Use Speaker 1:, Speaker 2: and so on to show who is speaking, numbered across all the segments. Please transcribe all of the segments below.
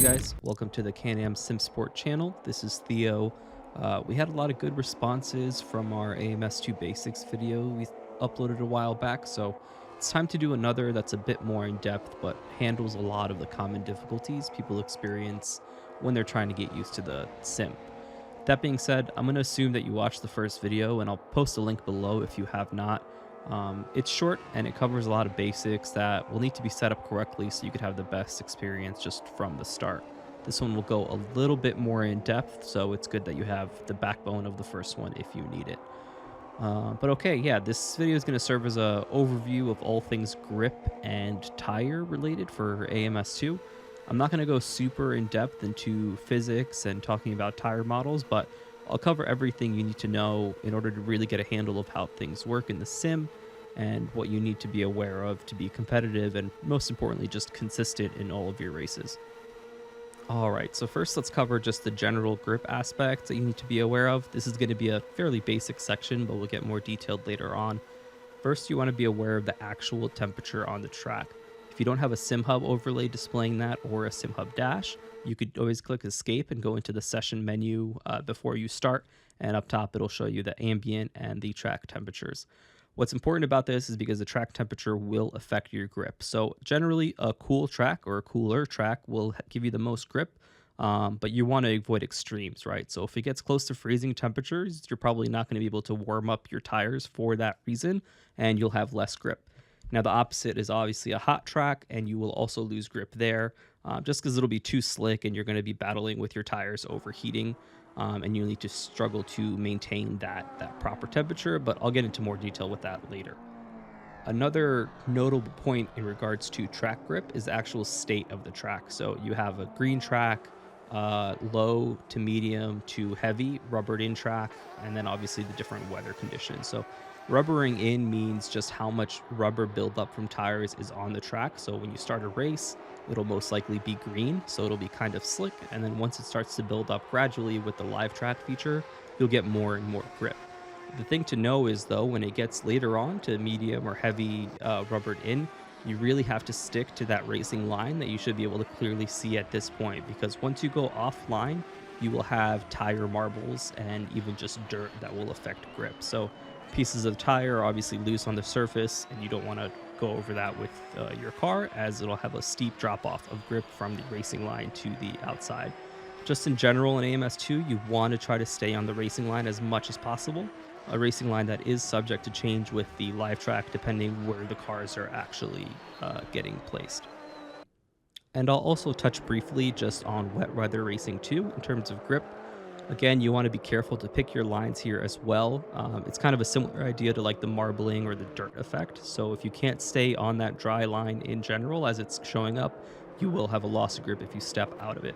Speaker 1: Hey guys, welcome to the CanAmSimSport channel. This is Theo. We had a lot of good responses from our AMS2 Basics video we uploaded a while back, so it's time to do another that's a bit more in depth but handles a lot of the common difficulties people experience when they're trying to get used to the sim. That being said, I'm going to assume that you watched the first video, and I'll post a link below if you have not. It's short and it covers a lot of basics that will need to be set up correctly so you could have the best experience just from the start. This one will go a little bit more in depth, so it's good that you have the backbone of the first one if you need it. But okay, yeah, this video is going to serve as a overview of all things grip and tire related for AMS2. I'm not going to go super in depth into physics and talking about tire models, but I'll cover everything you need to know in order to really get a handle of how things work in the sim and what you need to be aware of to be competitive and most importantly just consistent in all of your races. All right, so first let's cover just the general grip aspects that you need to be aware of. This is going to be a fairly basic section, but we'll get more detailed later on. First, you want to be aware of the actual temperature on the track. If you don't have a SimHub overlay displaying that or a SimHub dash, you could always click escape and go into the session menu before you start, and up top it'll show you the ambient and the track temperatures. What's important about this is because the track temperature will affect your grip. So generally a cool track or a cooler track will give you the most grip, but you want to avoid extremes, right? So if it gets close to freezing temperatures, you're probably not going to be able to warm up your tires for that reason, and you'll have less grip. Now the opposite is obviously a hot track, and you will also lose grip there, just because it'll be too slick and you're going to be battling with your tires overheating. And you'll need to struggle to maintain that proper temperature, but I'll get into more detail with that later. Another notable point in regards to track grip is the actual state of the track. So you have a green track, low to medium to heavy rubbered in track, and then obviously the different weather conditions. So rubbering in means just how much rubber buildup from tires is on the track. So when you start a race, it'll most likely be green, so it'll be kind of slick, and then once it starts to build up gradually with the live track feature, you'll get more and more grip. The thing to know is though, when it gets later on to medium or heavy rubbered in, you really have to stick to that racing line that you should be able to clearly see at this point, because once you go offline, you will have tire marbles and even just dirt that will affect grip. So pieces of tire are obviously loose on the surface, and you don't want to go over that with your car, as it'll have a steep drop off of grip from the racing line to the outside. Just in general in AMS2, you want to try to stay on the racing line as much as possible, a racing line that is subject to change with the live track depending where the cars are actually getting placed. And I'll also touch briefly just on wet weather racing too in terms of grip. Again, you want to be careful to pick your lines here as well. It's kind of a similar idea to like the marbling or the dirt effect. So if you can't stay on that dry line in general as it's showing up, you will have a loss of grip if you step out of it.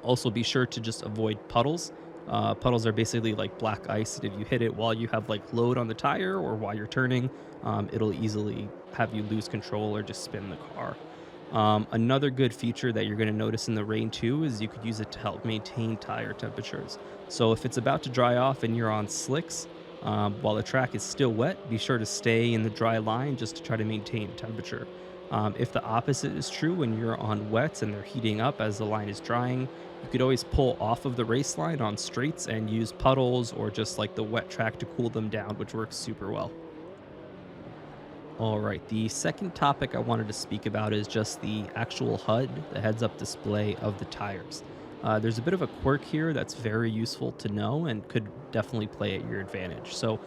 Speaker 1: Also, be sure to just avoid puddles. Puddles are basically like black ice, and if you hit it while you have like load on the tire or while you're turning, it'll easily have you lose control or just spin the car. Another good feature that you're going to notice in the rain too is you could use it to help maintain tire temperatures. So if it's about to dry off and you're on slicks, while the track is still wet, be sure to stay in the dry line just to try to maintain temperature. If the opposite is true when you're on wets and they're heating up as the line is drying, you could always pull off of the race line on straights and use puddles or just like the wet track to cool them down, which works super well. All right, the second topic I wanted to speak about is just the actual HUD, the heads-up display of the tires. There's a bit of a quirk here that's very useful to know and could definitely play at your advantage. So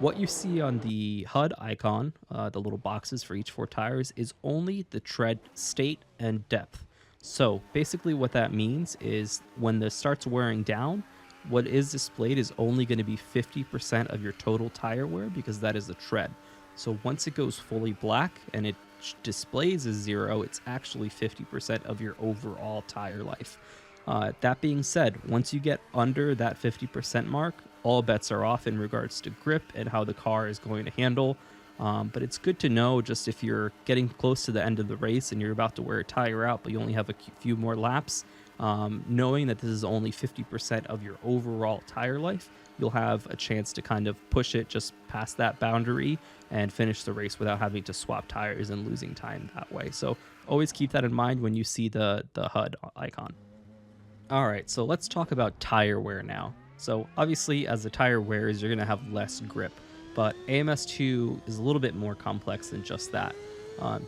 Speaker 1: what you see on the HUD icon, the little boxes for each four tires, is only the tread state and depth. So basically what that means is when this starts wearing down, what is displayed is only going to be 50% of your total tire wear, because that is the tread. So once it goes fully black and it displays as 0, it's actually 50% of your overall tire life. That being said, once you get under that 50% mark, all bets are off in regards to grip and how the car is going to handle. But it's good to know, just if you're getting close to the end of the race and you're about to wear a tire out, but you only have a few more laps, knowing that this is only 50% of your overall tire life, you'll have a chance to kind of push it just past that boundary and finish the race without having to swap tires and losing time that way. So always keep that in mind when you see the HUD icon. All right, so let's talk about tire wear now. So obviously, as the tire wears, you're going to have less grip, but AMS2 is a little bit more complex than just that.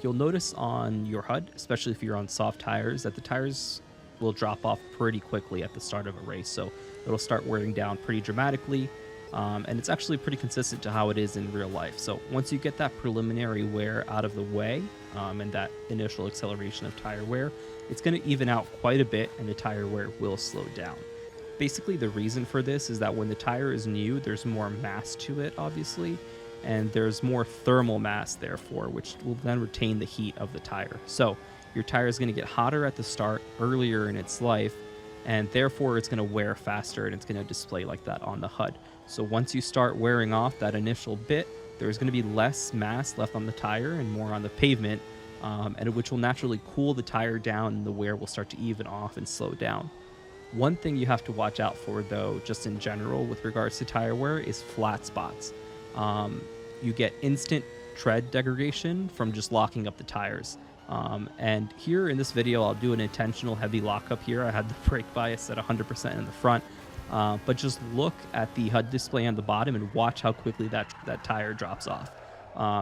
Speaker 1: You'll notice on your HUD, especially if you're on soft tires, that the tires will drop off pretty quickly at the start of a race. So it'll start wearing down pretty dramatically, and it's actually pretty consistent to how it is in real life. So once you get that preliminary wear out of the way, and that initial acceleration of tire wear, it's going to even out quite a bit and the tire wear will slow down. Basically, the reason for this is that when the tire is new, there's more mass to it, obviously, and there's more thermal mass, therefore, which will then retain the heat of the tire. So your tire is going to get hotter at the start, earlier in its life, and therefore it's going to wear faster and it's going to display like that on the HUD. So once you start wearing off that initial bit, there's going to be less mass left on the tire and more on the pavement, and which will naturally cool the tire down and the wear will start to even off and slow down. One thing you have to watch out for, though, just in general with regards to tire wear, is flat spots. You get instant tread degradation from just locking up the tires. And here in this video, I'll do an intentional heavy lockup here. I had the brake bias at 100% in the front, but just look at the HUD display on the bottom and watch how quickly that tire drops off.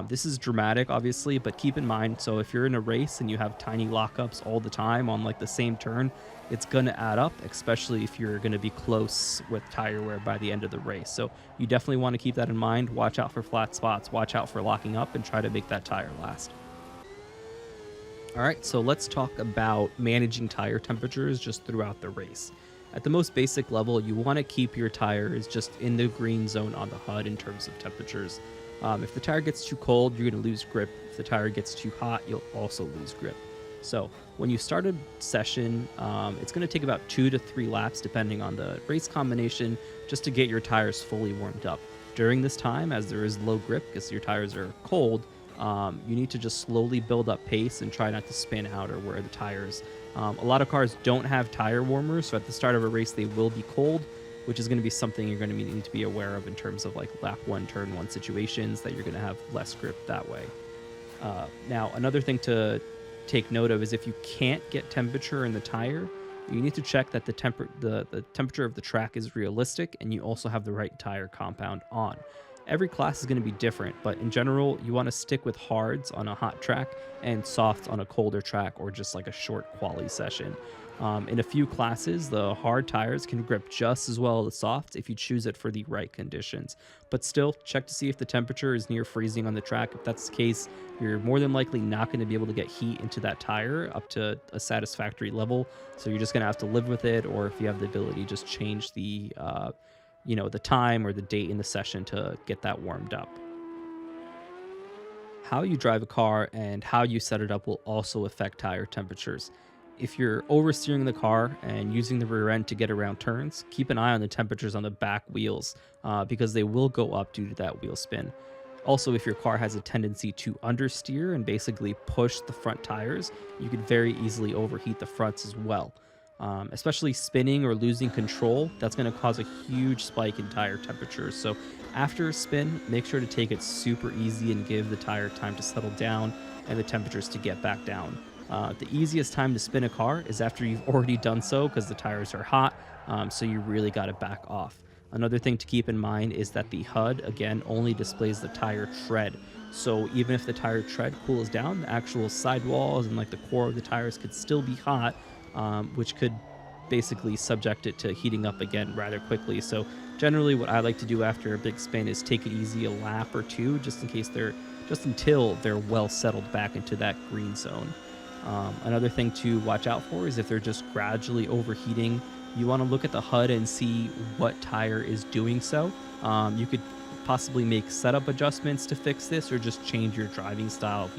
Speaker 1: This is dramatic, obviously, but keep in mind, so if you're in a race and you have tiny lockups all the time on like the same turn, it's going to add up, especially if you're going to be close with tire wear by the end of the race. So you definitely want to keep that in mind. Watch out for flat spots, watch out for locking up, and try to make that tire last. All right, so let's talk about managing tire temperatures just throughout the race. At the most basic level, you want to keep your tires just in the green zone on the HUD in terms of temperatures. If the tire gets too cold, you're going to lose grip. If the tire gets too hot, you'll also lose grip. So when you start a session, it's going to take about 2 to 3 laps, depending on the race combination, just to get your tires fully warmed up. During this time, as there is low grip because your tires are cold, you need to just slowly build up pace and try not to spin out or wear the tires. A lot of cars don't have tire warmers, so at the start of a race, they will be cold, which is going to be something you're going to need to be aware of in terms of like lap 1, turn 1 situations, that you're going to have less grip that way. Now, another thing to take note of is if you can't get temperature in the tire, you need to check that the temperature of the track is realistic and you also have the right tire compound on. Every class is going to be different, but in general, you want to stick with hards on a hot track and softs on a colder track or just like a short quali session. In a few classes, the hard tires can grip just as well as the softs if you choose it for the right conditions. But still, check to see if the temperature is near freezing on the track. If that's the case, you're more than likely not going to be able to get heat into that tire up to a satisfactory level. So you're just going to have to live with it, or if you have the ability, just change the the time or the date in the session to get that warmed up. How you drive a car and how you set it up will also affect tire temperatures. If you're oversteering the car and using the rear end to get around turns, keep an eye on the temperatures on the back wheels because they will go up due to that wheel spin. Also, if your car has a tendency to understeer and basically push the front tires, you could very easily overheat the fronts as well. Especially spinning or losing control, that's going to cause a huge spike in tire temperatures. So after a spin, make sure to take it super easy and give the tire time to settle down and the temperatures to get back down. The easiest time to spin a car is after you've already done so because the tires are hot, so you really got to back off. Another thing to keep in mind is that the HUD, again, only displays the tire tread. So even if the tire tread cools down, the actual sidewalls and like the core of the tires could still be hot, which could basically subject it to heating up again rather quickly. So generally what I like to do after a big spin is take it easy a lap or two, just until they're well settled back into that green zone. Another thing to watch out for is if they're just gradually overheating, you want to look at the HUD and see what tire is doing so. You could possibly make setup adjustments to fix this or just change your driving style.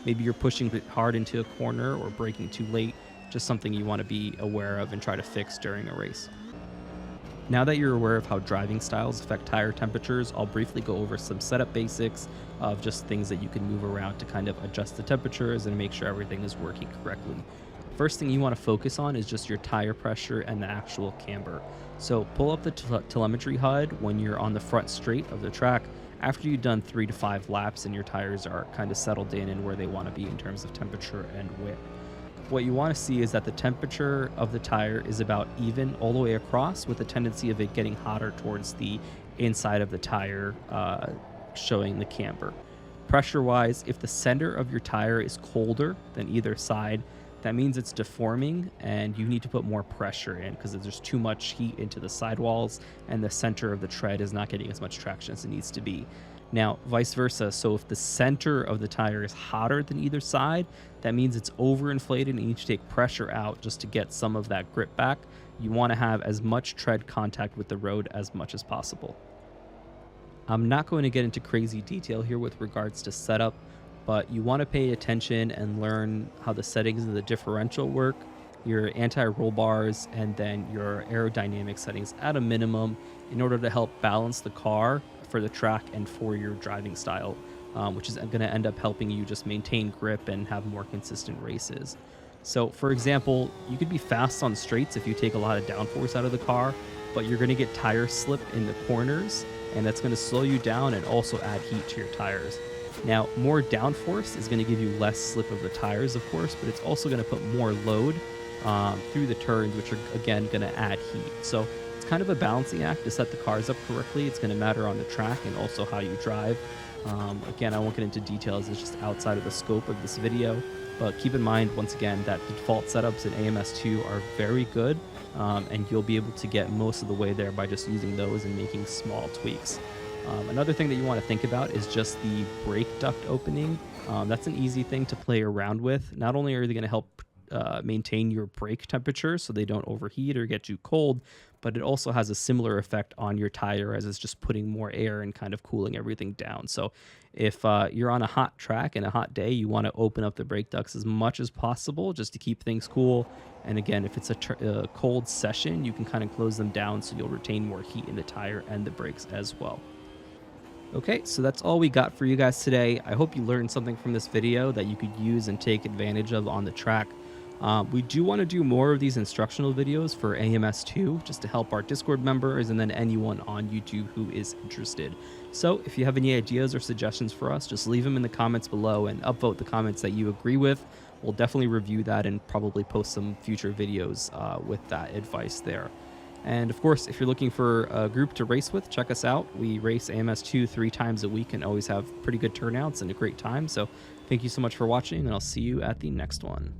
Speaker 1: Maybe you're pushing it hard into a corner or braking too late. Just something you want to be aware of and try to fix during a race. Now that you're aware of how driving styles affect tire temperatures, I'll briefly go over some setup basics of just things that you can move around to kind of adjust the temperatures and make sure everything is working correctly. first thing you want to focus on is just your tire pressure and the actual camber. So pull up the telemetry HUD when you're on the front straight of the track after you've done 3 to 5 laps and your tires are kind of settled in and where they want to be in terms of temperature and wear. What you want to see is that the temperature of the tire is about even all the way across, with a tendency of it getting hotter towards the inside of the tire, showing the camber. Pressure wise, if the center of your tire is colder than either side, that means it's deforming and you need to put more pressure in because there's too much heat into the sidewalls and the center of the tread is not getting as much traction as it needs to be. Now, vice versa. So if the center of the tire is hotter than either side, that means it's overinflated and you need to take pressure out just to get some of that grip back. You want to have as much tread contact with the road as much as possible. I'm not going to get into crazy detail here with regards to setup, but you want to pay attention and learn how the settings of the differential work, your anti-roll bars, and then your aerodynamic settings at a minimum in order to help balance the car for the track and for your driving style, which is going to end up helping you just maintain grip and have more consistent races. So, for example, you could be fast on straights if you take a lot of downforce out of the car, but you're going to get tire slip in the corners, and that's going to slow you down and also add heat to your tires. Now, more downforce is going to give you less slip of the tires, of course, but it's also going to put more load through the turns, which are, again, going to add heat. So it's kind of a balancing act to set the cars up correctly. It's going to matter on the track and also how you drive. Again, I won't get into details. It's just outside of the scope of this video. But keep in mind, once again, that default setups in AMS2 are very good, and you'll be able to get most of the way there by just using those and making small tweaks. Another thing that you want to think about is just the brake duct opening. That's an easy thing to play around with. Not only are they going to help maintain your brake temperature so they don't overheat or get too cold, but it also has a similar effect on your tire as it's just putting more air and kind of cooling everything down. So if you're on a hot track and a hot day, you want to open up the brake ducts as much as possible just to keep things cool. And again, if it's a cold session, you can kind of close them down so you'll retain more heat in the tire and the brakes as well. Okay, so that's all we got for you guys today. I hope you learned something from this video that you could use and take advantage of on the track. We do want to do more of these instructional videos for AMS2 just to help our Discord members and then anyone on YouTube who is interested. So if you have any ideas or suggestions for us, just leave them in the comments below and upvote the comments that you agree with. We'll definitely review that and probably post some future videos with that advice there. And of course, if you're looking for a group to race with, check us out. We race AMS2 3 times a week and always have pretty good turnouts and a great time. So thank you so much for watching, and I'll see you at the next one.